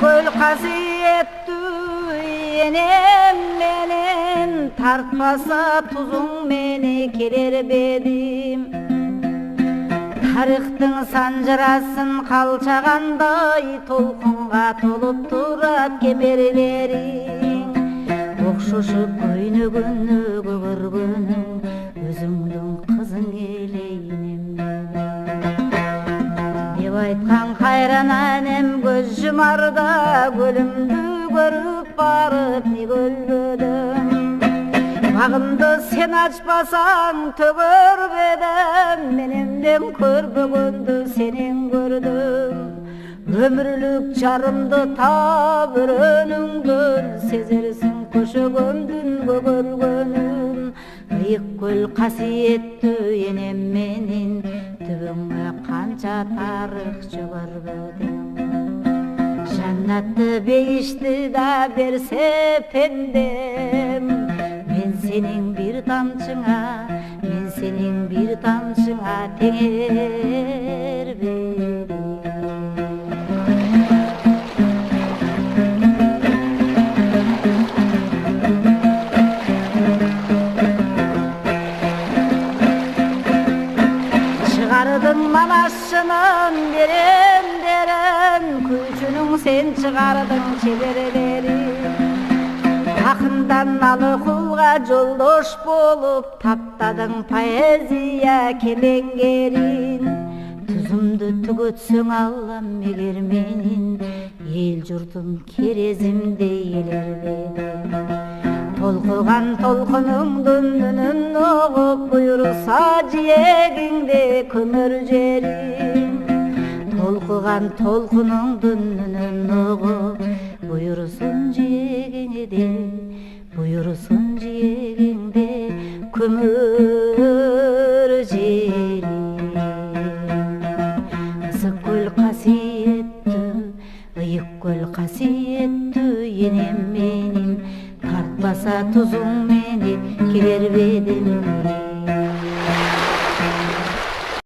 Kol qasiyetli enem menen, tartmasa tuzun meni keler bedim. Tarixtin sanjıraсын kalçaganday, tolkunga tolup turat kemerlerin. Okşoşup köynөгүнү көгөргөнүң, өзүңдүн кызың элейинем деп айткан кайран анем көз жумарда, көлүмдү көрүп барып неге өлбөдүм. Багымды сен ачпасаң төгөр бедем, менемден көрбөгөндү сенен көрдүм. Ömürlük жарымды таап өрөнүңдөн, сезерсиң көшөгөмдүн көгөргөнүн. Ыйык көл касиеттүү энем менин, түбүңө канча тарых жөгөрбөдүм. Жаннатты бейишти да берсе пендем, мен сенин бир тамчыңа, мен сенин бир тамчыңа теңер берем. Çıgardın manaşçının derem, kuyucunun sen çıgardın çeberleri. Akından alıkulga joldoş bolup, taптадың поэзия келеңгерин. Tuzumdu tügötsöң Allah'ım eger menin, el jurtum kerezimde eler bedim. Толкуган толкунуңдун үнүн угуп, буйруса жиегиңде көмөр жерим. Толкуган толкунуңдун үнүн угуп, буйрусун жиегиңде, буйрусун жиегиңде көмөр жерим. Ысык көл касиеттүү, ыйык көл касиеттүү энем менин, тартпаса тузуң мени келер бедим.